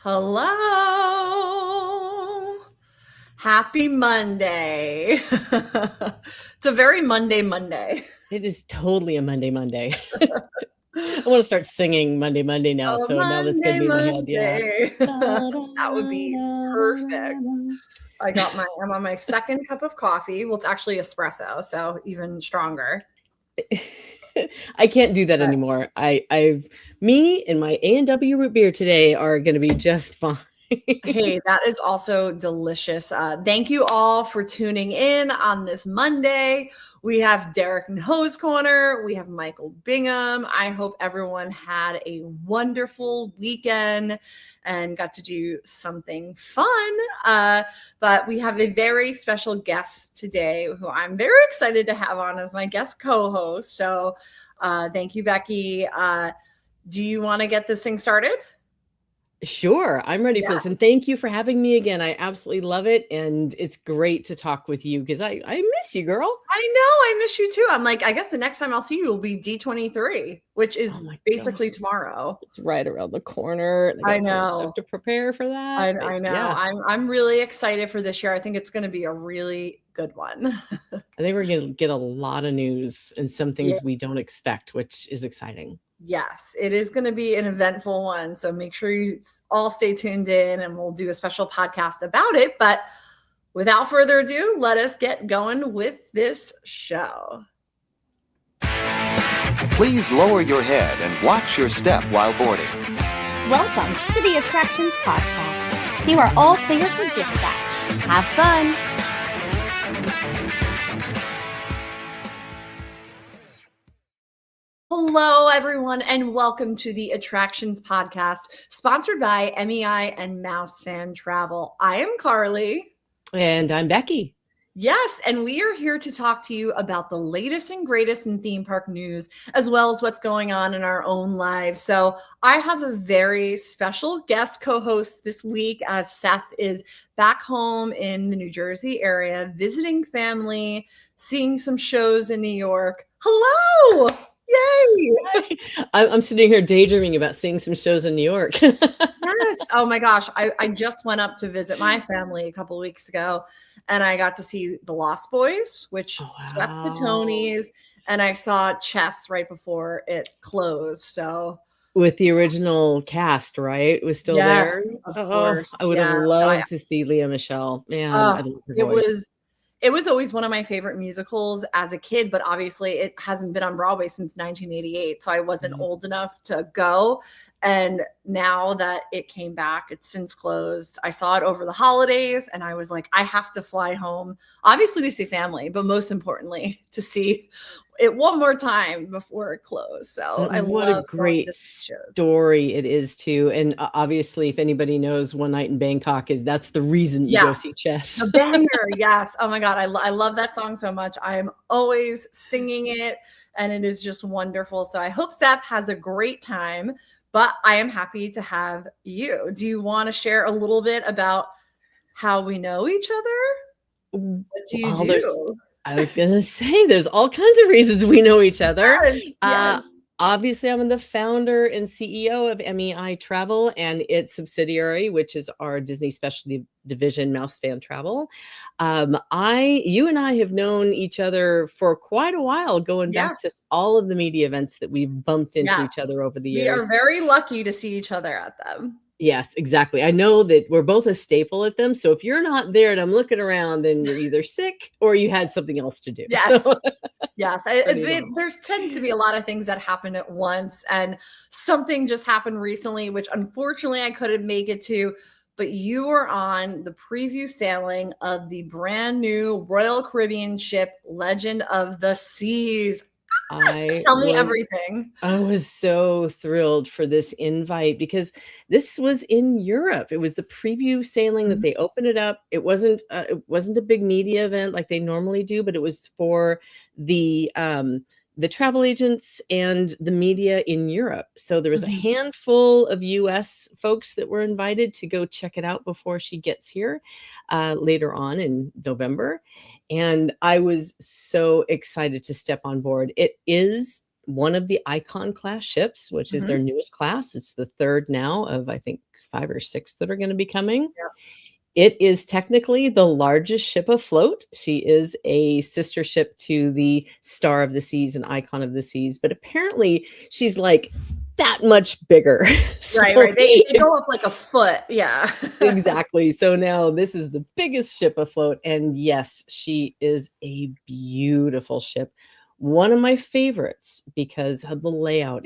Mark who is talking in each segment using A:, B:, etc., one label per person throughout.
A: Hello. Happy Monday. It's a very Monday.
B: It is totally a Monday. I want to start singing Monday now.
A: Oh,
B: So now that's going to be in my head. Yeah.
A: Monday.
B: Da, da,
A: That would be
B: da,
A: perfect.
B: da,
A: I'm on my second cup of coffee. Well, it's actually espresso, so even stronger.
B: da. I can't do that
A: But
B: anymore. Me and my A&W root beer today are going to be just fine.
A: hey, that is also delicious. Thank you all for tuning in on this Monday. We have Derek and Hose Corner. We have Michael Bingham. I hope everyone had a wonderful weekend and got to do something fun. But we have a very special guest today who I'm very excited to have on as my guest co-host. So thank you, Becky. Do you want to get this thing started?
B: Sure, I'm ready for
A: Yeah.
B: this. And thank you for having me again. I absolutely love it. And it's great to talk with you because I miss you, girl.
A: I know. I miss you too. I'm like, I guess the next time I'll see you will be D23, which is
B: Oh my
A: basically
B: gosh.
A: tomorrow.
B: It's right around the corner. And I
A: I
B: got so much stuff
A: know.
B: to prepare for that. But
A: I know.
B: yeah.
A: I'm really excited for this year. I think it's going to be a really good one.
B: I think we're going to get a lot of news and some
A: Yeah.
B: things we don't expect, which is exciting.
A: Yes, it is going to be an eventful one. So make sure you all stay tuned in and we'll do a special podcast about it. But without further ado, let us get going with this show.
C: Please lower your head and watch your step while boarding.
D: Welcome to the Attractions Podcast. You are all clear for dispatch. Have fun.
A: Hello, everyone, and welcome to the Attractions Podcast, sponsored by MEI and MEI-Travel. I am Carly.
B: And I'm Becky.
A: Yes, and we are here to talk to you about the latest and greatest in theme park news, as well as what's going on in our own lives. So I have a very special guest co-host this week, as Seth is back home in the New Jersey area, visiting family, seeing some shows in New York. Hello! Yay!
B: I'm sitting here daydreaming about seeing some shows in New York.
A: Yes. Oh my gosh. I just went up to visit my family a couple weeks ago and I got to see The Lost Boys, which swept the Tonys, and I saw Chess right before it closed. So
B: with the original cast, right? It was still there.
A: yes, of
B: Oh,
A: course.
B: I would have
A: Yeah.
B: loved to see Leah Michelle. Man, I love her
A: It
B: voice.
A: was always one of my favorite musicals as a kid, but obviously it hasn't been on Broadway since 1988. So I wasn't old enough to go. And now that it came back, it's since closed. I saw it over the holidays and I was like, I have to fly home, obviously to see family, but most importantly to see it one more time before it closed. So I
B: What a
A: love going
B: great
A: to shows.
B: story it is too. And obviously, if anybody knows One Night in Bangkok, that's the reason you go see Chess.
A: The banger, yes. Oh my God, I love that song so much. I am always singing it, and it is just wonderful. So I hope Seth has a great time, but I am happy to have you. Do you want to share a little bit about how we know each other? What do you do?
B: I was going to say, there's all kinds of reasons we know each other.
A: Yes.
B: Obviously, I'm the founder and CEO of MEI-Travel and its subsidiary, which is our Disney specialty division, MEI-Travel. You and I have known each other for quite a while, going back to all of the media events that we've bumped into each other over the years.
A: We are very lucky to see each other at them.
B: Yes, exactly. I know that we're both a staple at them. So if you're not there and I'm looking around, then you're either sick or you had something else to do.
A: Yes.
B: So,
A: yes. There's tends to be a lot of things that happen at once. And something just happened recently, which unfortunately I couldn't make it to. But you were on the preview sailing of the brand new Royal Caribbean ship, Legend of the Seas. Tell me everything.
B: I was so thrilled for this invite because this was in Europe. It was the preview sailing that they opened it up. It wasn't a big media event like they normally do, but it was for the travel agents and the media in Europe. So there was a handful of US folks that were invited to go check it out before she gets here later on in November. And I was so excited to step on board. It is one of the Icon class ships, which is their newest class. It's the third now of, I think, 5 or 6 that are going to be coming.
A: Yep.
B: It is technically the largest ship afloat. She is a sister ship to the Star of the Seas and Icon of the Seas, but apparently she's like that much bigger.
A: Right. They go up like a foot. Yeah.
B: Exactly. So now this is the biggest ship afloat. And yes, she is a beautiful ship. One of my favorites because of the layout.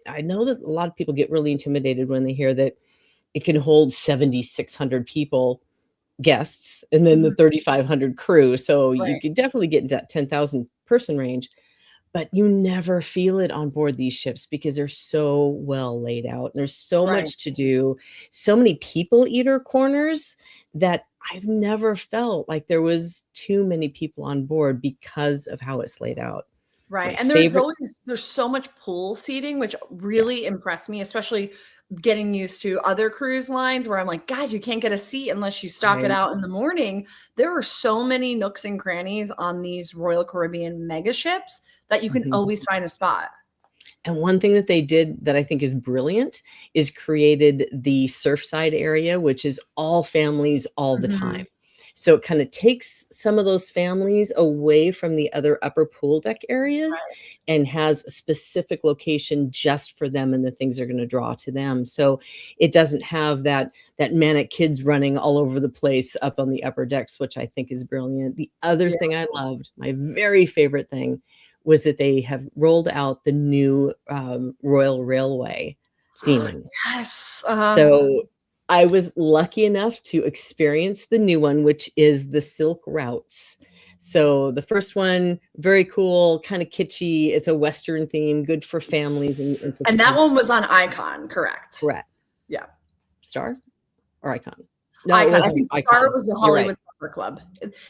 B: I know that a lot of people get really intimidated when they hear that it can hold 7,600 people, guests, and then the 3,500 crew. So you could definitely get into that 10,000 person range, but you never feel it on board these ships because they're so well laid out. And there's so much to do, so many people eater corners that I've never felt like there was too many people on board because of how it's laid out.
A: Right. And there's so much pool seating, which really impressed me, especially getting used to other cruise lines where I'm like, God, you can't get a seat unless you stock it out in the morning. There are so many nooks and crannies on these Royal Caribbean mega ships that you can always find a spot.
B: And one thing that they did that I think is brilliant is created the Surfside area, which is all families all the time. So it kind of takes some of those families away from the other upper pool deck areas and has a specific location just for them and the things are going to draw to them. So it doesn't have that manic kids running all over the place up on the upper decks, which I think is brilliant. The other thing I loved, my very favorite thing, was that they have rolled out the new Royal Railway theming.
A: Yes.
B: So I was lucky enough to experience the new one, which is the Silk Routes. So the first one, very cool, kind of kitschy. It's a Western theme, good for families.
A: And that one was on Icon, correct?
B: Correct.
A: Yeah.
B: Star or Icon? No,
A: Icon. I think Star was the Hollywood Supper Club.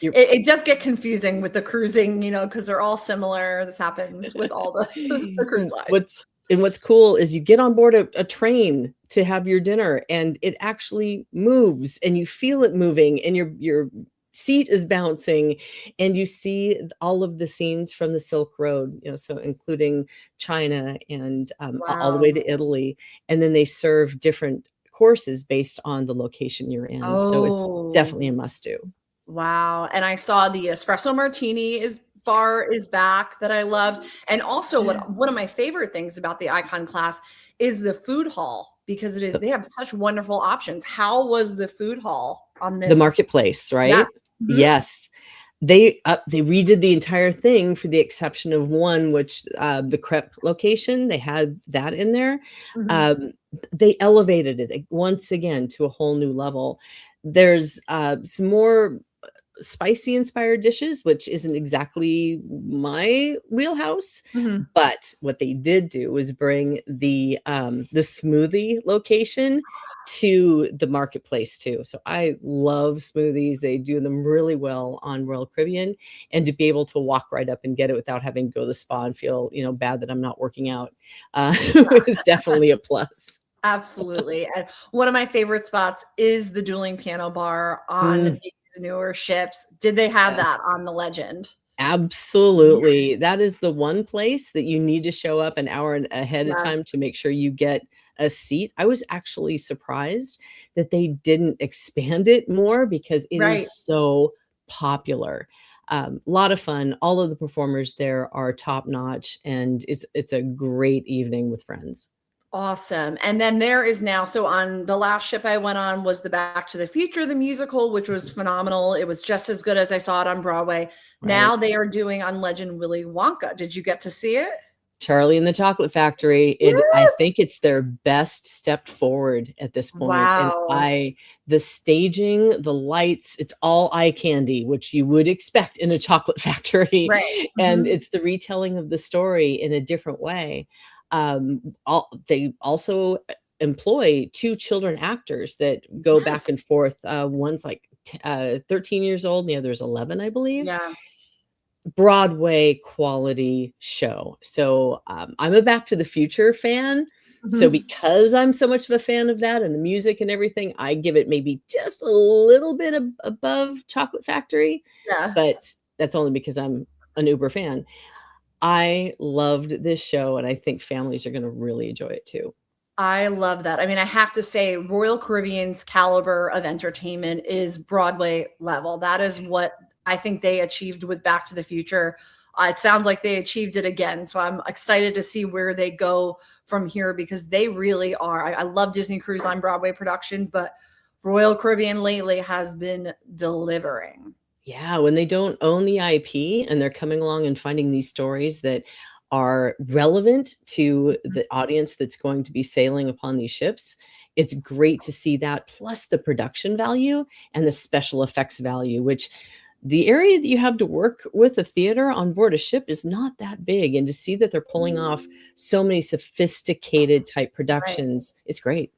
A: It does get confusing with the cruising, because they're all similar. This happens with all the cruise lines.
B: What's cool is you get on board a train to have your dinner and it actually moves and you feel it moving and your seat is bouncing and you see all of the scenes from the Silk Road, so including China and all the way to Italy. And then they serve different courses based on the location you're in. So it's definitely a must do.
A: Wow. And I saw the espresso martini bar is back that I loved. And also one of my favorite things about the Icon class is the food hall, because they have such wonderful options. How was the food hall on this?
B: The marketplace, right? Yes. They redid the entire thing for the exception of one, which the crepe location, they had that in there. They elevated it once again to a whole new level. There's some more spicy inspired dishes, which isn't exactly my wheelhouse, but what they did do was bring the smoothie location to the marketplace too. So I love smoothies. They do them really well on Royal Caribbean, and to be able to walk right up and get it without having to go to the spa and feel bad that I'm not working out is definitely a plus.
A: Absolutely. And one of my favorite spots is the dueling piano bar on these newer ships. Did they have that on the Legend?
B: Absolutely. That is the one place that you need to show up an hour ahead of time to make sure you get a seat. I was actually surprised that they didn't expand it more because it is so popular. A lot of fun. All of the performers there are top notch, and it's a great evening with friends.
A: Awesome. And then there is now, so on the last ship I went on was the Back to the Future, the musical, which was phenomenal. It was just as good as I saw it on Broadway. Now they are doing on Legend Willy Wonka. Did you get to see it?
B: Charlie and the Chocolate Factory. I think it's their best step forward at this point.
A: Wow.
B: And the staging, the lights, it's all eye candy, which you would expect in a chocolate factory. And it's the retelling of the story in a different way. They also employ 2 children actors that go back and forth. One's like 13 years old, and the other's 11, I believe.
A: Yeah.
B: Broadway quality show. So I'm a Back to the Future fan. So because I'm so much of a fan of that and the music and everything, I give it maybe just a little bit above Chocolate Factory.
A: Yeah.
B: But that's only because I'm an uber fan. I loved this show, and I think families are going to really enjoy it too.
A: I love that. I mean, I have to say, Royal Caribbean's caliber of entertainment is Broadway level. That is what I think they achieved with Back to the Future. It sounds like they achieved it again. So I'm excited to see where they go from here because they really are. I love Disney Cruise Line Broadway productions, but Royal Caribbean lately has been delivering.
B: Yeah, when they don't own the IP and they're coming along and finding these stories that are relevant to the audience that's going to be sailing upon these ships, it's great to see that, plus the production value and the special effects value, which the area that you have to work with a theater on board a ship is not that big. And to see that they're pulling off so many sophisticated type
A: Right.
B: productions, it's great.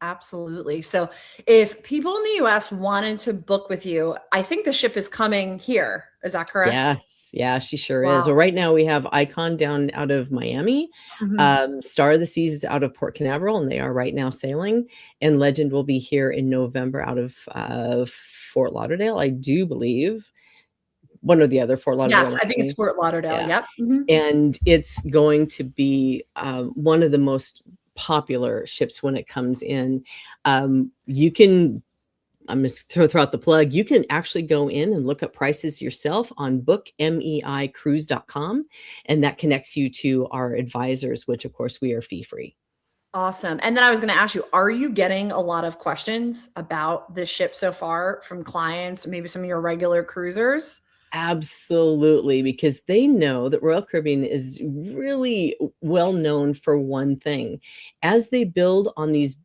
A: Absolutely. So if people in the US wanted to book with you, I think the ship is coming here. Is that correct?
B: Yes. Yeah, she sure is. Well,
A: Wow.
B: right now we have Icon down out of Miami.
A: Mhm.
B: Star of the Seas is out of Port Canaveral, and they are right now sailing. And Legend will be here in November out of Fort Lauderdale, I do believe. One or the other, Fort Lauderdale,
A: Yes, I think it's
B: Miami.
A: Fort Lauderdale.
B: Yeah.
A: Yep. Mhm.
B: And it's going to be one of the most popular ships when it comes in. You can I'm just throw out the plug. You can actually go in and look up prices yourself on bookmeicruise.com, and that connects you to our advisors, which of course we are fee free.
A: Awesome. And then I was going to ask you, are you getting a lot of questions about this ship so far from clients, maybe some of your regular cruisers?
B: Absolutely, because they know that Royal Caribbean is really well known for one thing. As they build on these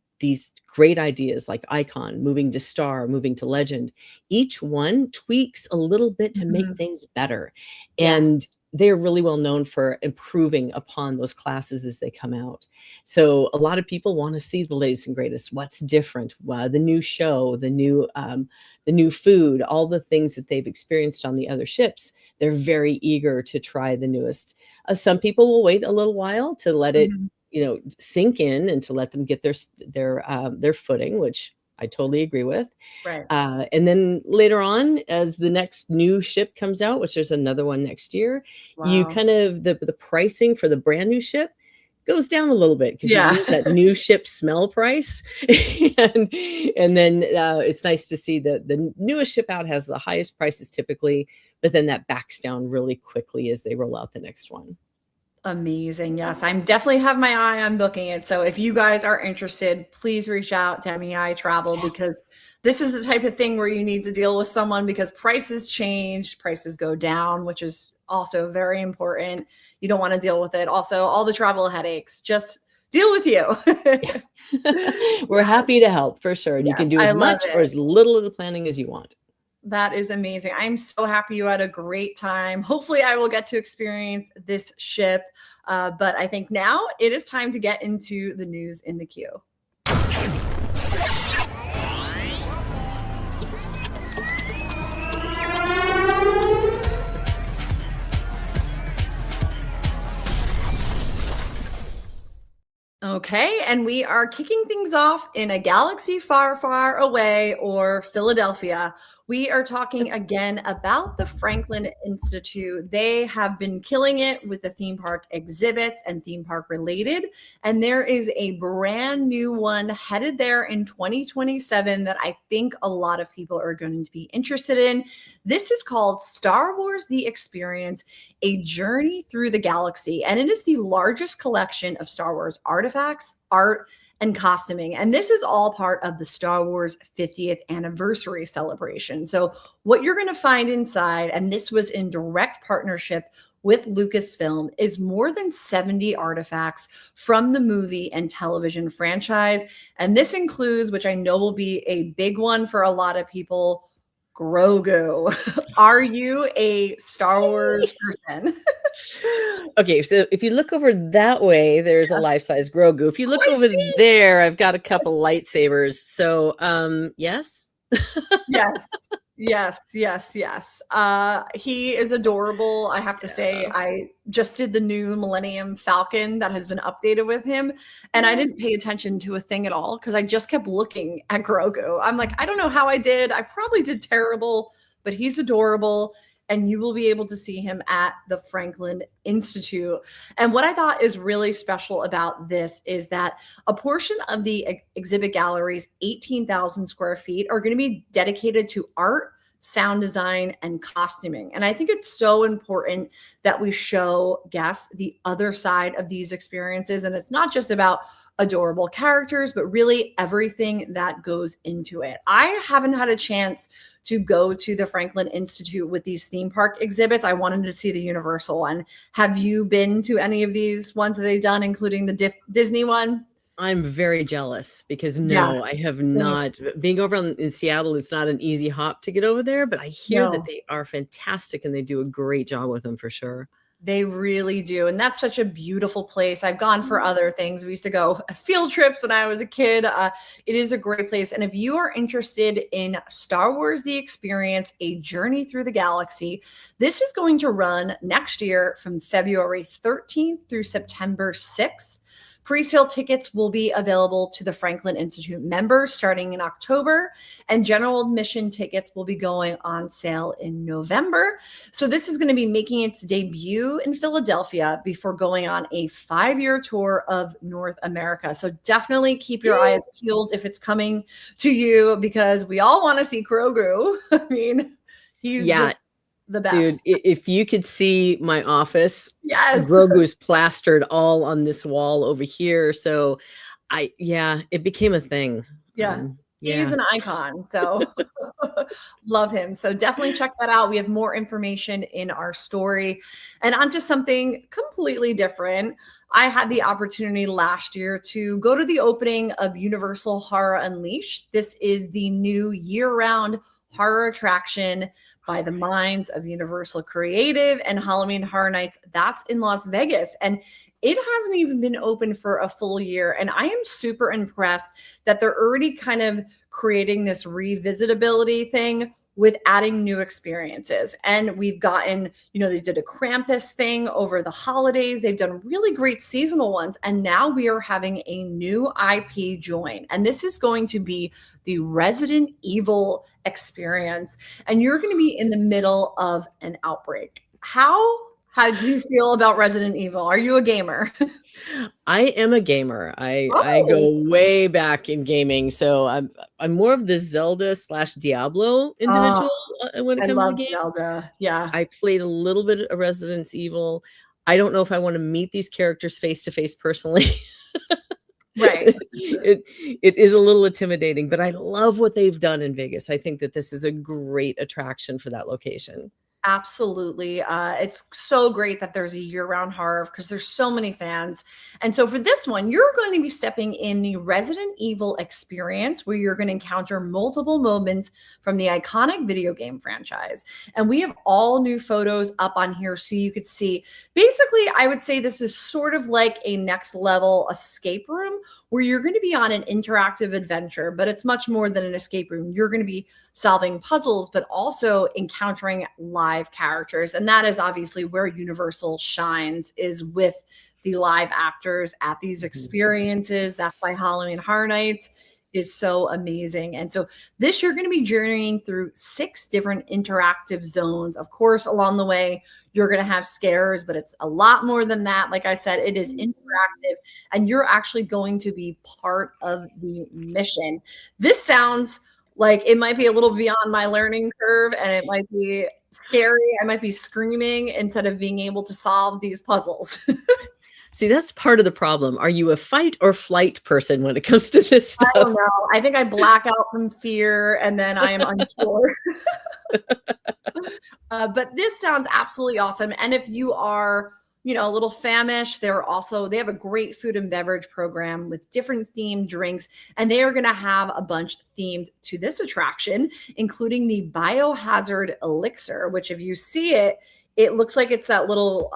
B: great ideas like Icon, moving to Star, moving to Legend, each one tweaks a little bit to make
A: Mhm.
B: things better.
A: Yeah.
B: And they're really well known for improving upon those classes as they come out. So a lot of people want to see the latest and greatest. What's different? The new show, the new food, all the things that they've experienced on the other ships. They're very eager to try the newest. Some people will wait a little while to let it,
A: Mhm.
B: sink in and to let them get their footing, which I totally agree with.
A: Right.
B: And then later on, as the next new ship comes out, which there's another one next year, you
A: Wow.
B: kind of the pricing for the brand new ship goes down a little bit because you
A: Yeah.
B: lose that new ship smell price. and and then it's nice to see that the newest ship out has the highest prices typically, but then that backs down really quickly as they roll out the next one.
A: Amazing. Yes, I'm definitely have my eye on booking it. So if you guys are interested, please reach out to MEI-Travel because this is the type of thing where you need to deal with someone because prices change, prices go down, which is also very important. You don't want to deal with it. Also, all the travel headaches, just deal with you.
B: We're happy
A: Yes.
B: to help for sure. And you can
A: Yes,
B: do
A: I
B: as
A: love
B: much or
A: it.
B: as little of the planning as you want.
A: That is amazing. I'm so happy you had a great time. Hopefully, I will get to experience this ship. But I think now it is time to get into the news in the queue. Okay, and we are kicking things off in a galaxy far, far away or Philadelphia. We are talking again about the Franklin Institute. They have been killing it with the theme park exhibits and theme park related. And there is a brand new one headed there in 2027 that I think a lot of people are going to be interested in. This is called Star Wars The Experience, a journey through the galaxy. And it is the largest collection of Star Wars artifacts, art, and costuming. And this is all part of the Star Wars 50th anniversary celebration. So, what you're going to find inside, and this was in direct partnership with Lucasfilm, is more than 70 artifacts from the movie and television franchise. And this includes, which I know will be a big one for a lot of people, Grogu. Are you a Star Wars person?
B: Okay, so if you look over that way, there's a life-size Grogu. If you
A: Oh,
B: look
A: I
B: over
A: see.
B: there, I've got a
A: Yes.
B: couple lightsabers. So, yes.
A: Yes. Yes, yes, yes. He is adorable. I have to say,
B: Yeah.
A: I just did the new Millennium Falcon that has been updated with him, and I
B: Yeah.
A: didn't pay attention to a thing at all because I just kept looking at Grogu. I'm like, I don't know how I did. I probably did terrible, but he's adorable. and you will be able to see him at the Franklin Institute. And what I thought is really special about this is that a portion of the exhibit gallery's 18,000 square feet are going to be dedicated to art, sound design, and costuming. And I think it's so important that we show guests the other side of these experiences. And it's not just about adorable characters, but really everything that goes into it. I haven't had a chance to go to the Franklin Institute with these theme park exhibits. I wanted to see the Universal one. Have you been to any of these ones that they've done, including the Disney one?
B: I'm very jealous because no, I have not. Being over in Seattle, it's not an easy hop to get over there, but I hear that they are fantastic and they do a great job with them for sure.
A: They really do. And that's such a beautiful place. I've gone for other things. We used to go field trips when I was a kid. It is a great place. And if you are interested in Star Wars: The Experience, A Journey Through the Galaxy, this is going to run next year from February 13th through September 6th. Pre-sale tickets will be available to the Franklin Institute members starting in October, and general admission tickets will be going on sale in November. So this is going to be making its debut in Philadelphia before going on a 5-year tour of North America. So definitely keep your eyes peeled if it's coming to you, because we all want to see Grogu. I mean, he's just the best.
B: Dude, if you could see my office,
A: yes,
B: Grogu's plastered all on this wall over here. So it became a thing.
A: He's an icon. So love him. So definitely check that out. We have more information in our story. And onto something completely different. I had the opportunity last year to go to the opening of Universal Horror Unleashed. This is the new year-round horror attraction by the minds of Universal Creative and Halloween Horror Nights. That's in Las Vegas. And it hasn't even been open for a full year. And I am super impressed that they're already kind of creating this revisitability thing with adding new experiences. And we've gotten, they did a Krampus thing over the holidays. They've done really great seasonal ones. And now we are having a new IP join. And this is going to be the Resident Evil experience. And you're going to be in the middle of an outbreak. How do you feel about Resident Evil? Are you a gamer?
B: I am a gamer. I go way back in gaming. So I'm more of the Zelda / Diablo individual when it comes to games.
A: Zelda. Yeah.
B: I played a little bit of Resident Evil. I don't know if I want to meet these characters face to face personally.
A: Right.
B: It is a little intimidating, but I love what they've done in Vegas. I think that this is a great attraction for that location.
A: Absolutely. It's so great that there's a year-round horror because there's so many fans. And so for this one, you're going to be stepping in the Resident Evil experience, where you're going to encounter multiple moments from the iconic video game franchise. And we have all new photos up on here so you could see. Basically, I would say this is sort of like a next level escape room where you're going to be on an interactive adventure, but it's much more than an escape room. You're going to be solving puzzles, but also encountering live characters. And that is obviously where Universal shines, is with the live actors at these experiences. That's why Halloween Horror Nights is so amazing. And so this, you're going to be journeying through 6 different interactive zones. Of course, along the way, you're going to have scares, but it's a lot more than that. Like I said, it is interactive, and you're actually going to be part of the mission. This sounds like it might be a little beyond my learning curve, and it might be scary. I might be screaming instead of being able to solve these puzzles.
B: See, that's part of the problem. Are you a fight or flight person when it comes to this stuff?
A: I don't know. I think I black out from fear and then I am unsure. But this sounds absolutely awesome. And if you are, a little famished, they have a great food and beverage program with different themed drinks. And they are going to have a bunch themed to this attraction, including the Biohazard Elixir, which if you see it, it looks like it's that little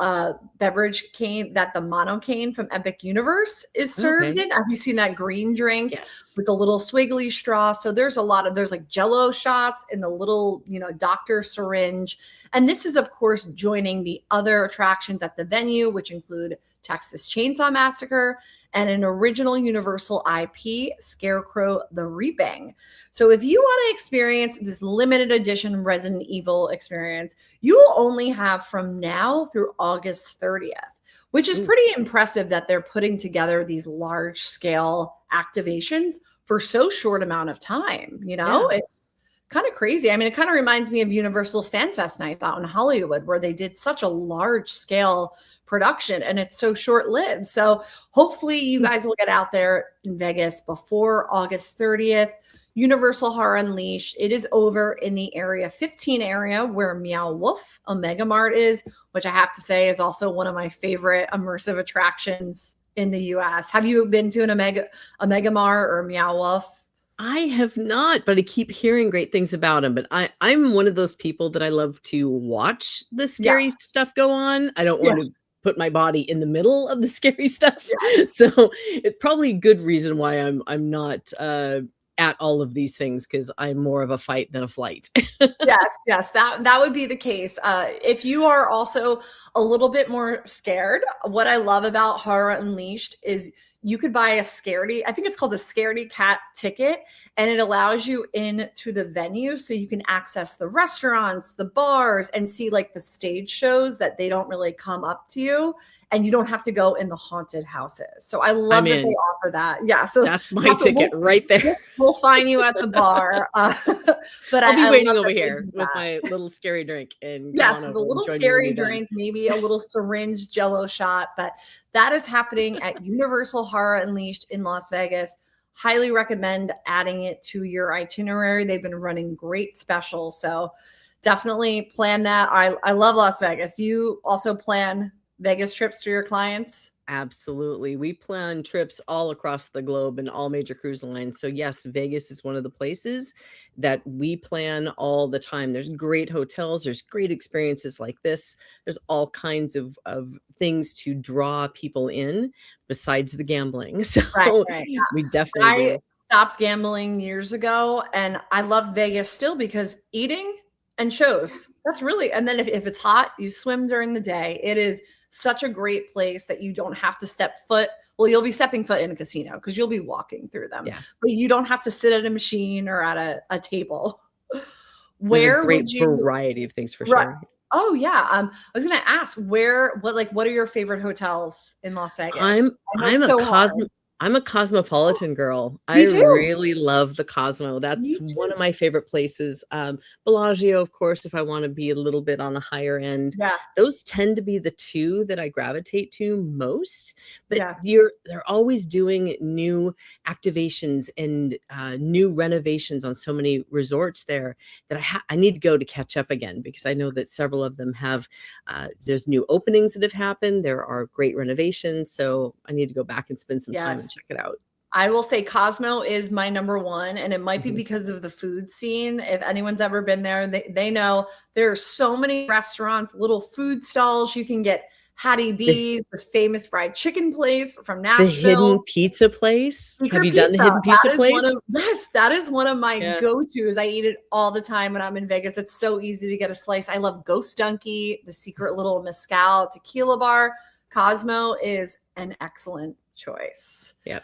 A: beverage cane that the mono cane from Epic Universe is served in. Have you seen that green drink?
B: Yes.
A: With a little swiggly straw? So there's like Jello shots in the little, doctor syringe. And this is, of course, joining the other attractions at the venue, which include Texas Chainsaw Massacre, and an original Universal IP, Scarecrow the Reaping. So if you want to experience this limited edition Resident Evil experience, you will only have from now through August 30th, which is pretty impressive that they're putting together these large scale activations for so short amount of time. It's kind of crazy. I mean, it kind of reminds me of Universal Fan Fest nights out in Hollywood, where they did such a large scale production and it's so short lived. So hopefully you guys will get out there in Vegas before August 30th. Universal Horror Unleashed. It is over in the Area 15 area where Meow Wolf Omega Mart is, which I have to say is also one of my favorite immersive attractions in the US. Have you been to an Omega Mart or Meow Wolf?
B: I have not, but I keep hearing great things about them. But I'm one of those people that I love to watch the scary stuff go on. I don't want to put my body in the middle of the scary stuff.
A: Yes.
B: So it's probably a good reason why I'm not at all of these things, because I'm more of a fight than a flight.
A: Yes, that would be the case. If you are also a little bit more scared, what I love about Horror Unleashed is you could buy a Scaredy, I think it's called a Scaredy Cat ticket, and it allows you into the venue so you can access the restaurants, the bars, and see like the stage shows that they don't really come up to you, and you don't have to go in the haunted houses. So I love that they offer that. Yeah, so
B: that's my ticket right there.
A: We'll find you at the bar. But
B: I'll be waiting over here with my little scary drink. And
A: yes, with a little scary drink, maybe a little syringe Jello shot. But that is happening at Universal Horror Unleashed in Las Vegas. Highly recommend adding it to your itinerary. They've been running great specials, so definitely plan that. I love Las Vegas. Do you also plan Vegas trips for your clients?
B: Absolutely. We plan trips all across the globe and all major cruise lines. So yes, Vegas is one of the places that we plan all the time. There's great hotels. There's great experiences like this. There's all kinds of things to draw people in besides the gambling. So
A: right.
B: We definitely do.
A: Stopped gambling years ago, and I love Vegas still because eating and shows. That's really, and then if it's hot, you swim during the day. It is such a great place that you don't have to step foot. Well, you'll be stepping foot in a casino because you'll be walking through them. Yeah. But you don't have to sit at a machine or at a table.
B: There's a great variety of things for sure.
A: Oh yeah. I was gonna ask what are your favorite hotels in Las Vegas?
B: I'm a cosmopolitan girl. I really love the Cosmo. That's one of my favorite places. Bellagio, of course, if I want to be a little bit on the higher end.
A: Yeah.
B: Those tend to be the two that I gravitate to most. But they're always doing new activations and new renovations on so many resorts there that I need to go to catch up again, because I know that several of them have there's new openings that have happened. There are great renovations. So I need to go back and spend some time and check it out.
A: I will say Cosmo is my number one, and it might be because of the food scene. If anyone's ever been there, they know there are so many restaurants, little food stalls. You can get Hattie B's, the famous fried chicken place from Nashville.
B: The hidden pizza place. Have you done the hidden pizza place?
A: Yes, that is one of my go-tos. I eat it all the time when I'm in Vegas. It's so easy to get a slice. I love Ghost Donkey, the secret little mezcal tequila bar. Cosmo is an excellent choice.
B: Yeah.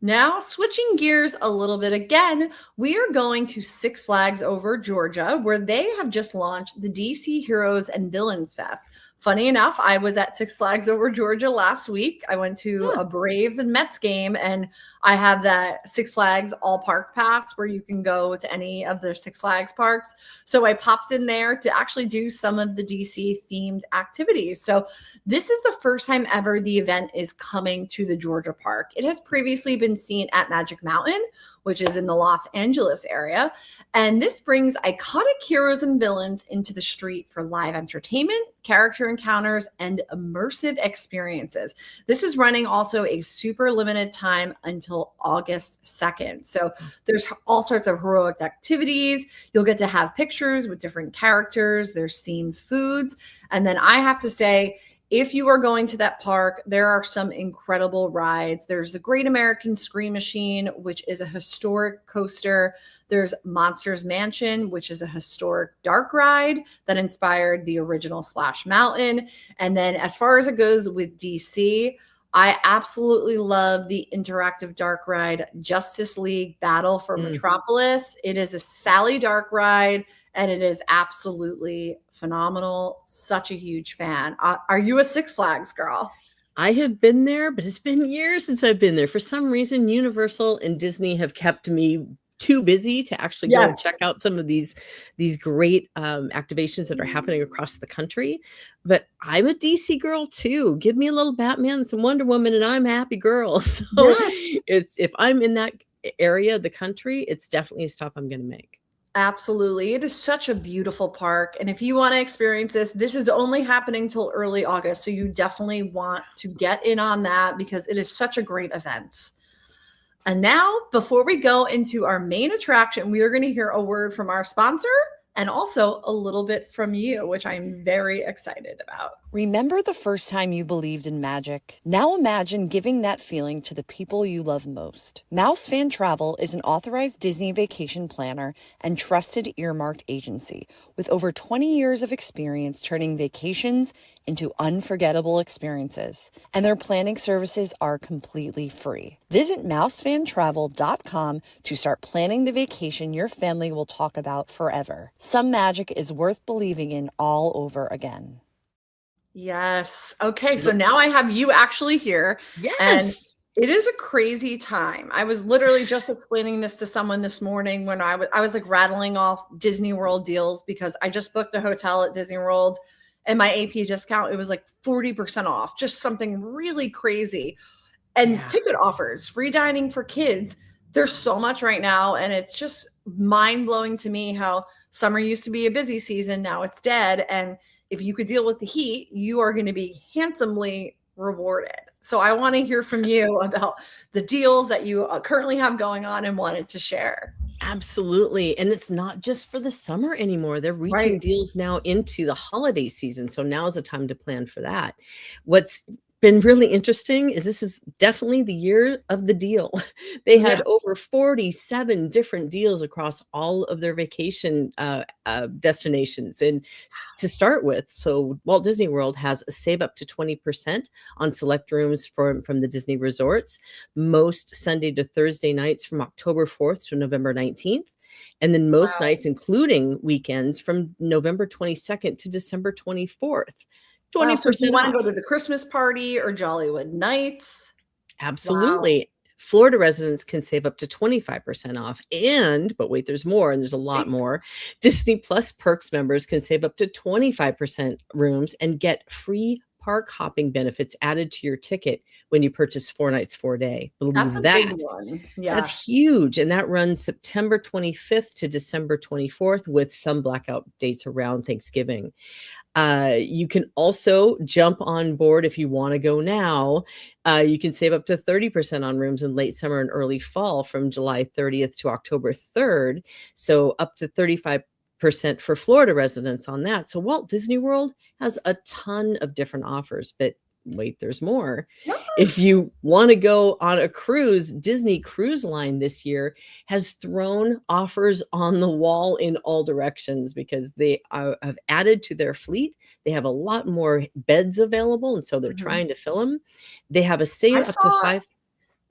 A: Now, switching gears a little bit again, we are going to Six Flags Over Georgia, where they have just launched the DC Heroes and Villains Fest. Funny enough, I was at Six Flags Over Georgia last week. I went to a Braves and Mets game, and I have that Six Flags All Park Pass where you can go to any of their Six Flags parks. So I popped in there to actually do some of the DC themed activities. So this is the first time ever the event is coming to the Georgia park. It has previously been seen at Magic Mountain, which is in the Los Angeles area. And this brings iconic heroes and villains into the street for live entertainment, character encounters, and immersive experiences. This is running also a super limited time until August 2nd. So there's all sorts of heroic activities. You'll get to have pictures with different characters. There's themed foods. And then I have to say, If you are going to that park, there are some incredible rides. There's the Great American Scream Machine, which is a historic coaster. There's Monsters Mansion, which is a historic dark ride that inspired the original Splash Mountain. And then as far as it goes with DC, I absolutely love the interactive dark ride, Justice League Battle for Metropolis. It is a Sally Dark ride, and it is absolutely phenomenal. Such a huge fan. Are you a Six Flags girl?
B: I have been there, but it's been years since I've been there. For some reason, Universal and Disney have kept me too busy to actually go and check out some of these great activations that are happening across the country. But I'm a DC girl too. Give me a little Batman and some Wonder Woman, and I'm a happy girl. So it's, if I'm in that area of the country, it's definitely a stop I'm going to make.
A: Absolutely. It is such a beautiful park. And if you want to experience this is only happening till early August. So you definitely want to get in on that because it is such a great event. And now, before we go into our main attraction, we are going to hear a word from our sponsor and also a little bit from you, which I'm very excited about.
E: Remember the first time you believed in magic? Now imagine giving that feeling to the people you love most. MEI-Travel is an authorized Disney vacation planner and trusted earmarked agency with over 20 years of experience turning vacations into unforgettable experiences. And their planning services are completely free. Visit mousefantravel.com to start planning the vacation your family will talk about forever. Some magic is worth believing in all over again.
A: Yes. Okay. So now I have you actually here.
B: Yes.
A: And it is a crazy time. I was literally just explaining this to someone this morning when I was like rattling off Disney World deals because I just booked a hotel at Disney World and my AP discount, it was like 40% off, just something really crazy. And ticket offers, free dining for kids. There's so much right now. And it's just mind blowing to me how summer used to be a busy season. Now it's dead. And if you could deal with the heat, you are going to be handsomely rewarded. So I want to hear from you about the deals that you currently have going on and wanted to share.
B: Absolutely. And it's not just for the summer anymore. They're reaching deals now into the holiday season. So now is the time to plan for that. What's been really interesting is this is definitely the year of the deal. They had over 47 different deals across all of their vacation destinations. And to start with, so Walt Disney World has a save up to 20% on select rooms from the Disney resorts, most Sunday to Thursday nights from October 4th to November 19th. And then most nights, including weekends, from November 22nd to December 24th. 20%.
A: So if you want to go to the Christmas party or Jollywood Nights.
B: Absolutely. Florida residents can save up to 25% off. But wait, there's more, and there's a lot more. Disney Plus Perks members can save up to 25% rooms and get free park hopping benefits added to your ticket when you purchase 4 nights, 4 day.
A: That's a big one. Yeah.
B: That's huge. And that runs September 25th to December 24th with some blackout dates around Thanksgiving. You can also jump on board if you want to go now. You can save up to 30% on rooms in late summer and early fall from July 30th to October 3rd. So up to 35% for Florida residents on that. So Walt Disney World has a ton of different offers, but wait, there's more. If you want to go on a cruise, Disney Cruise Line this year has thrown offers on the wall in all directions because they have added to their fleet. They have a lot more beds available, and so they're trying to fill them. They have a save up to 5.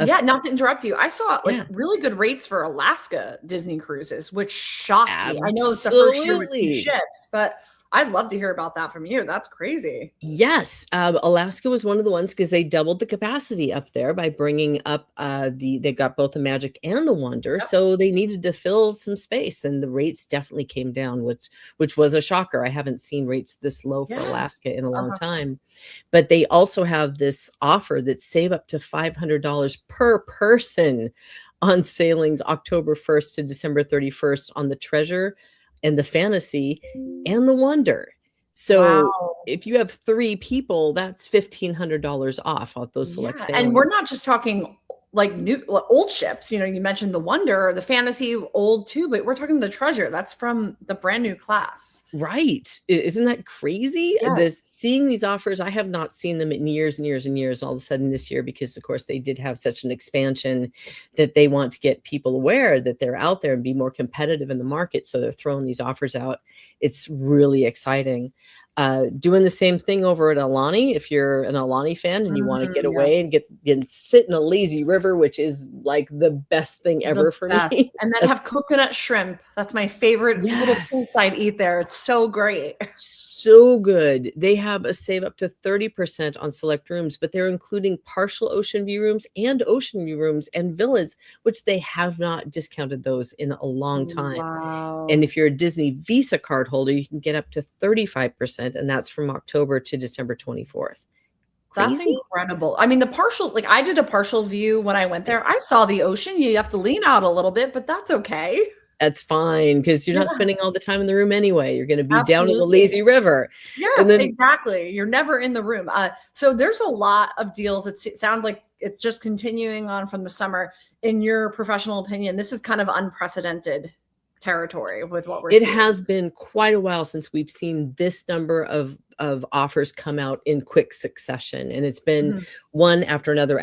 A: Not to interrupt you. I saw really good rates for Alaska Disney cruises, which shocked me. I know it's the first year with 2 ships, but I'd love to hear about that from you. That's crazy.
B: Yes. Alaska was one of the ones because they doubled the capacity up there by bringing up they got both the Magic and the Wonder. So they needed to fill some space, and the rates definitely came down, which was a shocker. I haven't seen rates this low for Alaska in a long time. But they also have this offer that save up to $500 per person on sailings October 1st to December 31st on the Treasure and the Fantasy and the Wonder. So if you have 3 people, that's $1,500 off those select sailings.
A: And we're not just talking like old ships. You mentioned the Wonder, the Fantasy, old too, but we're talking the Treasure. That's from the brand new class.
B: Right. Isn't that crazy?
A: Yes.
B: Seeing these offers, I have not seen them in years and years and years. All of a sudden this year, because of course they did have such an expansion that they want to get people aware that they're out there and be more competitive in the market. So they're throwing these offers out. It's really exciting. Doing the same thing over at Alani. If you're an Alani fan and you want to get away and get sit in a lazy river, which is like the best thing ever for me.
A: And then have coconut shrimp. That's my favorite little poolside eat there. It's so great.
B: So good. They have a save up to 30% on select rooms, but they're including partial ocean view rooms and ocean view rooms and villas, which they have not discounted those in a long time.
A: Wow.
B: And if you're a Disney Visa card holder, you can get up to 35%, and that's from October to December 24th.
A: That's incredible. I mean, the partial, like I did a partial view when I went there. I saw the ocean. You have to lean out a little bit, but that's okay.
B: That's fine, because you're not spending all the time in the room anyway. You're going to be down in the lazy river.
A: Yes, exactly. You're never in the room. So there's a lot of deals. It sounds like it's just continuing on from the summer. In your professional opinion, this is kind of unprecedented territory with what we're seeing.
B: It has been quite a while since we've seen this number of offers come out in quick succession, and it's been one after another,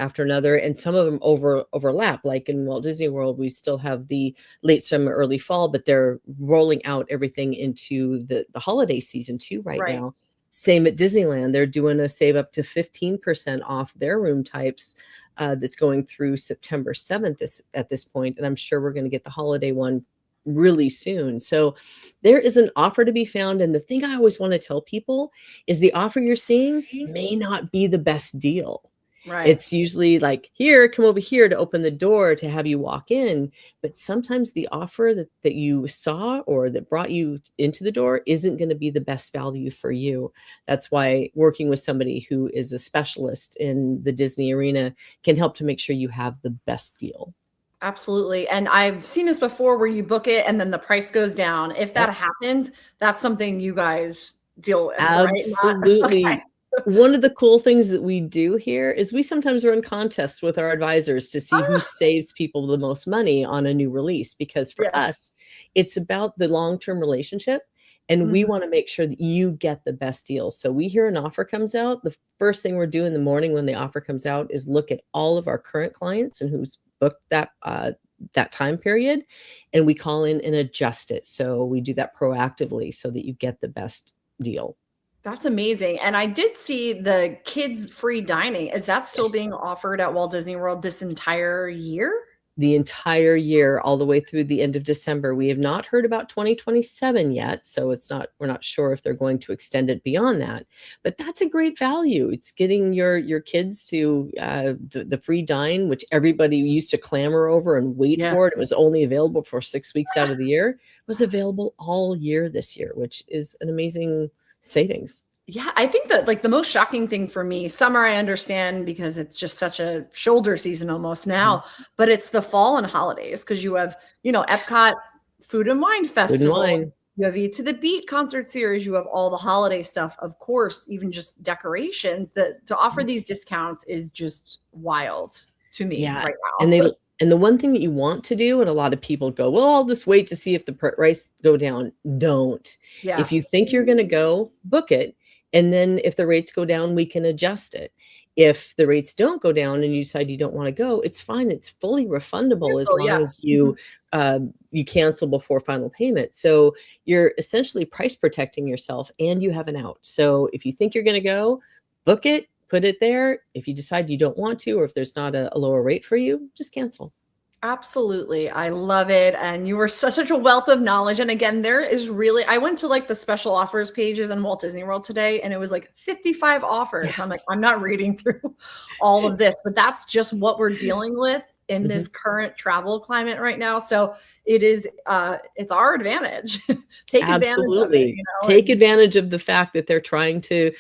B: and some of them overlap. Like in Walt Disney World, we still have the late summer, early fall, but they're rolling out everything into the holiday season too right now. Same at Disneyland. They're doing a save up to 15% off their room types that's going through September 7th at this point, and I'm sure we're going to get the holiday one really soon. So there is an offer to be found. And the thing I always want to tell people is the offer you're seeing may not be the best deal. Right. It's usually like, here, come over here to open the door to have you walk in. But sometimes the offer that you saw or that brought you into the door isn't going to be the best value for you. That's why working with somebody who is a specialist in the Disney arena can help to make sure you have the best deal.
A: Absolutely. And I've seen this before where you book it and then the price goes down. If that happens, that's something you guys deal with.
B: Absolutely.
A: Right? Okay.
B: One of the cool things that we do here is we sometimes run contests with our advisors to see who saves people the most money on a new release, because for us, it's about the long-term relationship. And we want to make sure that you get the best deal. So we hear an offer comes out. The first thing we're doing in the morning when the offer comes out is look at all of our current clients and who's booked that time period, and we call in and adjust it. So we do that proactively so that you get the best deal.
A: That's amazing. And I did see the kids free dining. Is that still being offered at Walt Disney World this entire year?
B: The entire year, all the way through the end of December. We have not heard about 2027 yet, so we're not sure if they're going to extend it beyond that. But that's a great value. It's getting your kids to the free dine, which everybody used to clamor over and wait for. It was only available for 6 weeks out of the year. It was available all year this year, which is an amazing savings.
A: Yeah, I think that like the most shocking thing for me, summer I understand because it's just such a shoulder season almost now, but it's the fall and holidays because you have, Epcot Food and Wine Festival. You have Eat to the Beat concert series. You have all the holiday stuff. Of course, even just decorations. To offer these discounts is just wild to me right now.
B: And the one thing that you want to do, and a lot of people go, well, I'll just wait to see if the price go down. Don't.
A: Yeah.
B: If you think you're going to go, book it. And then if the rates go down, we can adjust it. If the rates don't go down and you decide you don't want to go, it's fine. It's fully refundable as long as you cancel before final payment. So you're essentially price protecting yourself and you have an out. So if you think you're going to go, book it, put it there. If you decide you don't want to, or if there's not a lower rate for you, just cancel.
A: Absolutely. I love it. And you were such a wealth of knowledge. And again, I went to like the special offers pages in Walt Disney World today, and it was like 55 offers. Yeah. I'm like, I'm not reading through all of this, but that's just what we're dealing with in this current travel climate right now. So it's our advantage. Take advantage of it.
B: Take advantage of the fact that they're trying to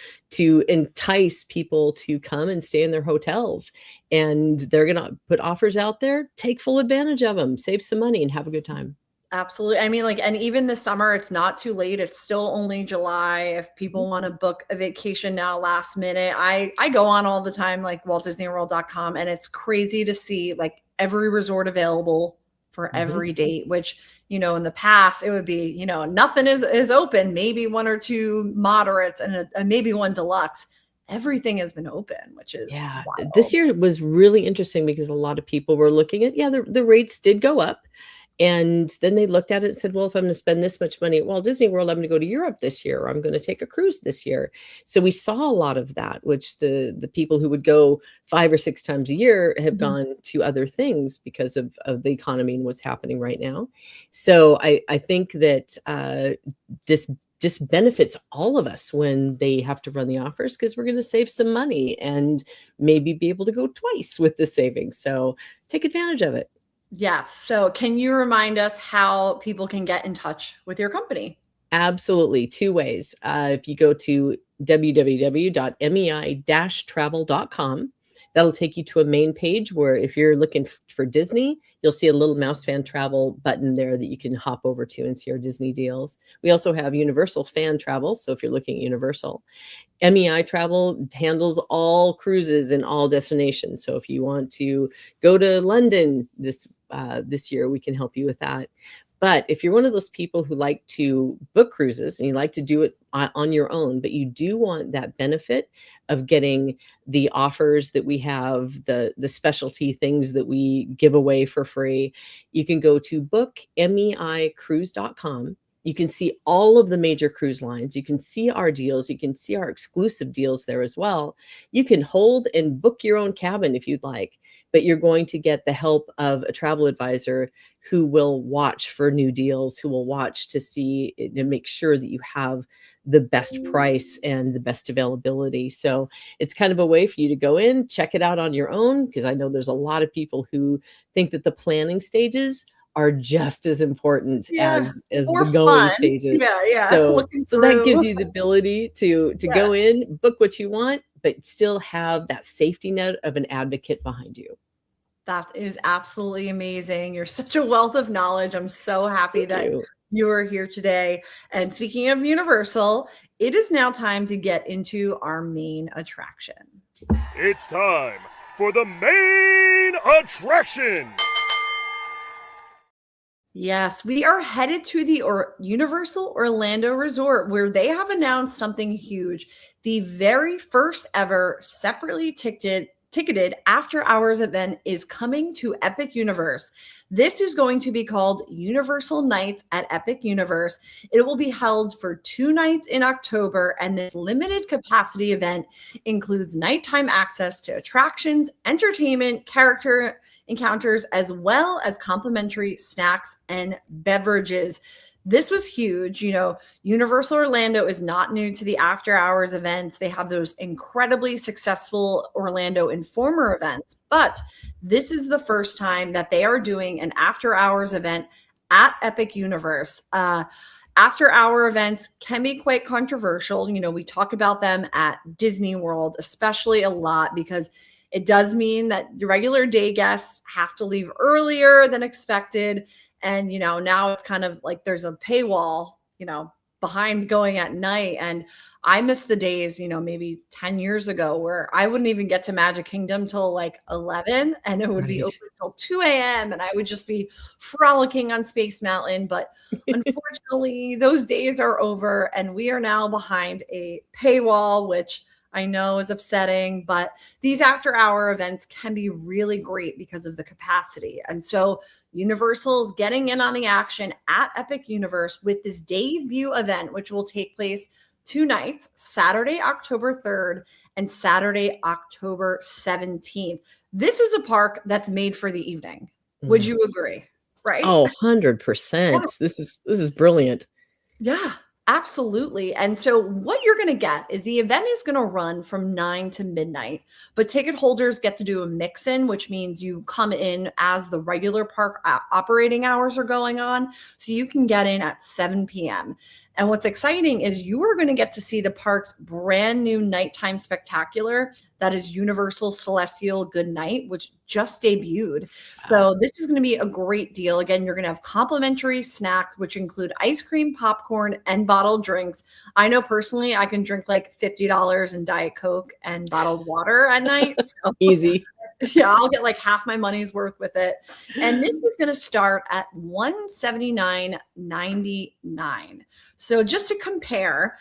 B: entice people to come and stay in their hotels, and they're going to put offers out there. Take full advantage of them, save some money, and have a good time.
A: Absolutely. I mean, like, and even this summer, it's not too late. It's still only July. If people want to book a vacation now last minute, I go on all the time, like WaltDisneyWorld.com, and it's crazy to see like every resort available for every date, which, in the past it would be, nothing is open, maybe one or two moderates and maybe one deluxe. Everything has been open, which is wild.
B: This year was really interesting because a lot of people were looking at, the rates did go up. And then they looked at it and said, well, if I'm going to spend this much money at Walt Disney World, I'm going to go to Europe this year, or I'm going to take a cruise this year. So we saw a lot of that, which the people who would go 5 or 6 times a year have gone to other things because of the economy and what's happening right now. So I think that this just benefits all of us when they have to run the offers, because we're going to save some money and maybe be able to go twice with the savings. So take advantage of it.
A: Yes. So can you remind us how people can get in touch with your company?
B: Absolutely. 2 ways. If you go to www.mei-travel.com, that'll take you to a main page where if you're looking for Disney, you'll see a little Mouse Fan Travel button there that you can hop over to and see our Disney deals. We also have Universal Fan Travel. So if you're looking at Universal, MEI-Travel handles all cruises in all destinations. So if you want to go to London this year, we can help you with that. But if you're one of those people who like to book cruises and you like to do it on your own, but you do want that benefit of getting the offers that we have, the specialty things that we give away for free, you can go to bookmeicruise.com. You can see all of the major cruise lines. You can see our deals. You can see our exclusive deals there as well. You can hold and book your own cabin if you'd like, but you're going to get the help of a travel advisor who will watch for new deals, who will watch to see and make sure that you have the best price and the best availability. So it's kind of a way for you to go in, check it out on your own, because I know there's a lot of people who think that the planning stages are just as important as the going stages. So that gives you the ability to go in, book what you want, but still have that safety net of an advocate behind you.
A: That is absolutely amazing. You're such a wealth of knowledge. I'm so happy that you are here today. And speaking of Universal, it is now time to get into our main attraction.
F: It's time for the main attraction.
A: Yes, we are headed to the Universal Orlando Resort, where they have announced something huge. The very first ever separately ticketed after hours event is coming to Epic Universe. This is going to be called Universal Nights at Epic Universe. It will be held for 2 nights in October, and this limited capacity event includes nighttime access to attractions, entertainment, character encounters, as well as complimentary snacks and beverages. This was huge. Universal Orlando is not new to the after hours events. They have those incredibly successful Orlando Informer events, but this is the first time that they are doing an after hours event at Epic Universe. After hour events can be quite controversial. We talk about them at Disney World, especially a lot, because it does mean that your regular day guests have to leave earlier than expected. And, now it's kind of like there's a paywall, behind going at night. And I miss the days, maybe 10 years ago where I wouldn't even get to Magic Kingdom till like 11, and it would be open till 2 a.m. and I would just be frolicking on Space Mountain. But unfortunately, those days are over, and we are now behind a paywall, which I know is upsetting, but these after hour events can be really great because of the capacity. And so Universal is getting in on the action at Epic Universe with this debut event, which will take place 2 nights, Saturday, October 3rd and Saturday, October 17th. This is a park that's made for the evening. Would you agree? Right?
B: Oh, 100%. This is brilliant.
A: Yeah. Absolutely. And so what you're going to get is the event is going to run from 9 to midnight, but ticket holders get to do a mix-in, which means you come in as the regular park operating hours are going on. So you can get in at 7 p.m. And what's exciting is you are going to get to see the park's brand new nighttime spectacular. That is Universal Celestial Good Night, which just debuted. So this is going to be a great deal. Again, you're going to have complimentary snacks, which include ice cream, popcorn, and bottled drinks. I know personally, I can drink like $50 in Diet Coke and bottled water at night. So
B: Easy.
A: yeah, I'll get like half my money's worth with it. And this is going to start at $179.99. So just to compare,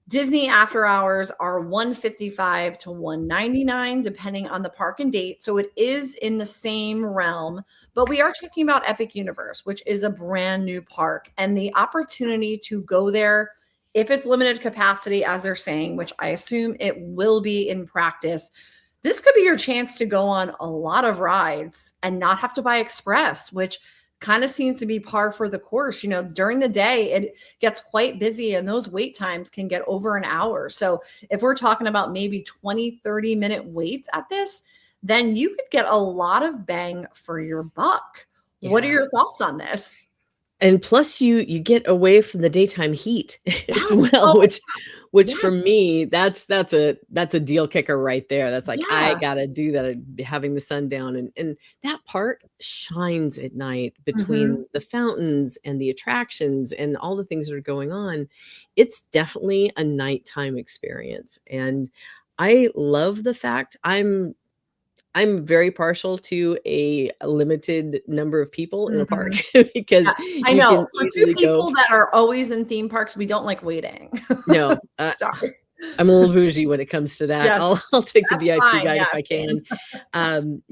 A: Disney after hours are $155 to $199, depending on the park and date. So it is in the same realm, but we are talking about Epic Universe, which is a brand new park, and the opportunity to go there, if it's limited capacity, as they're saying, which I assume it will be in practice, this could be your chance to go on a lot of rides and not have to buy express, which kind of seems to be par for the course. You know, during the day, it gets quite busy and those wait times can get over an hour. So if we're talking about maybe 20, 30-minute waits at this, then you could get a lot of bang for your buck. Yeah. What are your thoughts on this?
B: And plus you get away from the daytime heat as well, which for me, that's a deal kicker right there. That's like, I gotta do that, having the sun down, and that park shines at night between the fountains and the attractions and all the things that are going on. It's definitely a nighttime experience. And I love the fact I'm very partial to a limited number of people in a park because
A: I know for two people that are always in theme parks, we don't like waiting.
B: No,
A: sorry.
B: I'm a little bougie when it comes to that.
A: Yes,
B: I'll take the VIP guide
A: yeah,
B: if I can. I'm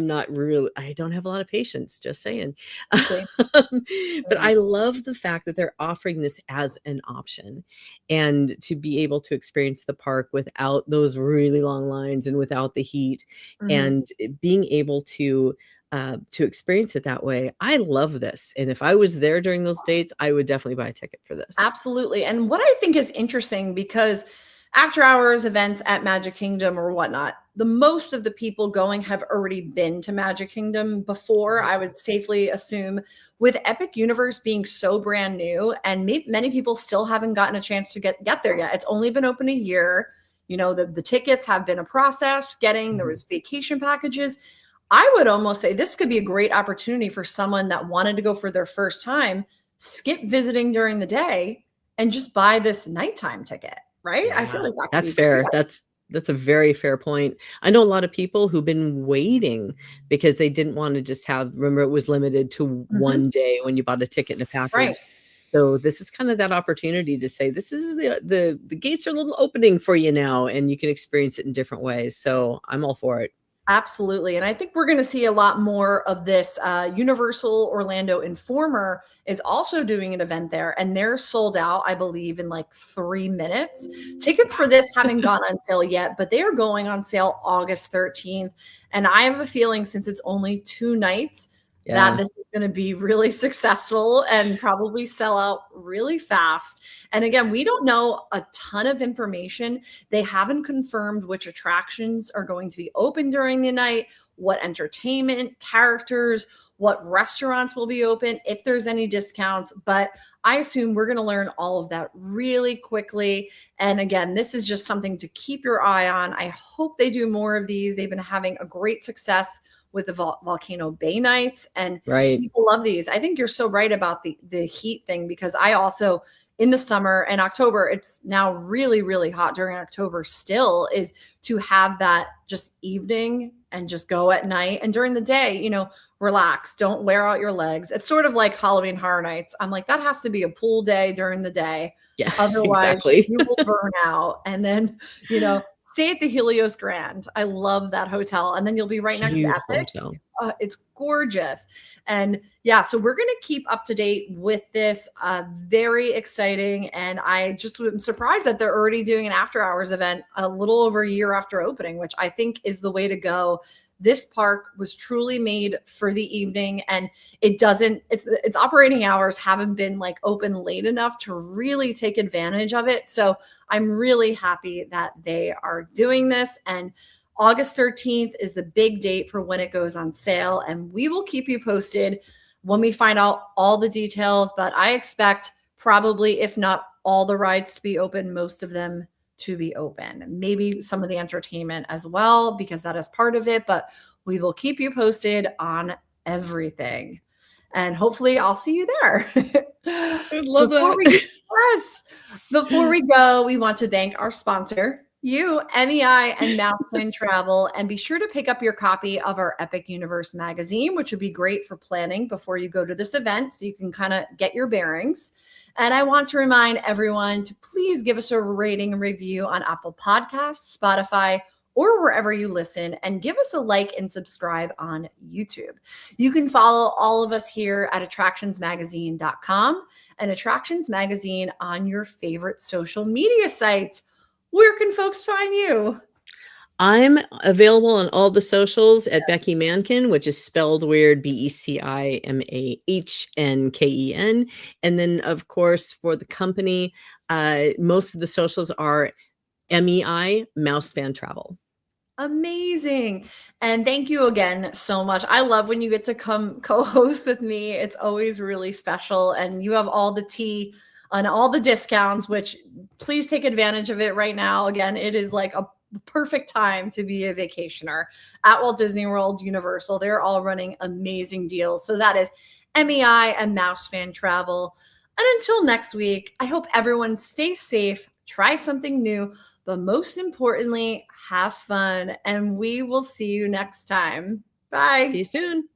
B: not really, I don't have a lot of patience, just saying.
A: Okay.
B: But I love the fact that they're offering this as an option, and to be able to experience the park without those really long lines and without the heat, and being able to experience it that way. I love this. And if I was there during those dates, I would definitely buy a ticket for this.
A: Absolutely. And what I think is interesting, because after hours events at Magic Kingdom or whatnot, the most of the people going have already been to Magic Kingdom before. I would safely assume, with Epic Universe being so brand new, and many people still haven't gotten a chance to get there yet. It's only been open a year. You know, the tickets have been a process getting, there was vacation packages. I would almost say this could be a great opportunity for someone that wanted to go for their first time, skip visiting during the day, and just buy this nighttime ticket, right?
B: Yeah,
A: I feel like
B: that's fair. That's a very fair point. I know a lot of people who've been waiting because they didn't want to just remember it was limited to one day when you bought a ticket and a package.
A: Right.
B: So this is kind of that opportunity to say, this is the gates are a little opening for you now, and you can experience it in different ways. So I'm all for it.
A: Absolutely. And I think we're going to see a lot more of this. Universal Orlando Informer is also doing an event there, and they're sold out, I believe, in like 3 minutes. Tickets for this haven't gone on sale yet, but they are going on sale August 13th. And I have a feeling, since it's only 2 nights, that this is going to be really successful and probably sell out really fast. And again, we don't know a ton of information. They haven't confirmed which attractions are going to be open during the night, what entertainment, characters, what restaurants will be open, if there's any discounts. But I assume we're going to learn all of that really quickly. And again, this is just something to keep your eye on. I hope they do more of these. They've been having a great success with the Volcano Bay nights, and people love these. I think you're so right about the heat thing, because I also, in the summer and October, it's now really, really hot during October still, is to have that just evening and just go at night. And during the day, you know, relax, don't wear out your legs. It's sort of like Halloween Horror Nights. I'm like, that has to be a pool day during the day.
B: Yeah,
A: otherwise you will burn out. And then, you know, stay at the Helios Grand. I love that hotel. And then you'll be right next to Epic. It's gorgeous. And yeah, so we're going to keep up to date with this. Very exciting. And I just am surprised that they're already doing an after hours event a little over a year after opening, which I think is the way to go. This park was truly made for the evening, and its operating hours haven't been like open late enough to really take advantage of it. So I'm really happy that they are doing this. And August 13th is the big date for when it goes on sale. And we will keep you posted when we find out all the details. But I expect probably, if not all the rides to be open, most of them to be open. Maybe some of the entertainment as well, because that is part of it, but we will keep you posted on everything. And hopefully I'll see you there.
B: I would love
A: Before
B: that.
A: Yes. Before we go, we want to thank our sponsor, you, MEI and MEI-Travel, and be sure to pick up your copy of our Epic Universe magazine, which would be great for planning before you go to this event so you can kind of get your bearings. And I want to remind everyone to please give us a rating and review on Apple Podcasts, Spotify, or wherever you listen, and give us a like and subscribe on YouTube. You can follow all of us here at attractionsmagazine.com and Attractions Magazine on your favorite social media sites. Where can folks find you?
B: I'm available on all the socials at Becky Mankin, which is spelled weird, BECIMAHNKEN. And then, of course, for the company, most of the socials are MEI MEI-Travel.
A: Amazing. And thank you again so much. I love when you get to come co-host with me. It's always really special. And you have all the tea on all the discounts, which please take advantage of it right now. Again, it is like a perfect time to be a vacationer at Walt Disney World, Universal. They're all running amazing deals. So that is MEI and MEI-Travel. And until next week, I hope everyone stays safe, try something new, but most importantly, have fun. And we will see you next time. Bye.
B: See you soon.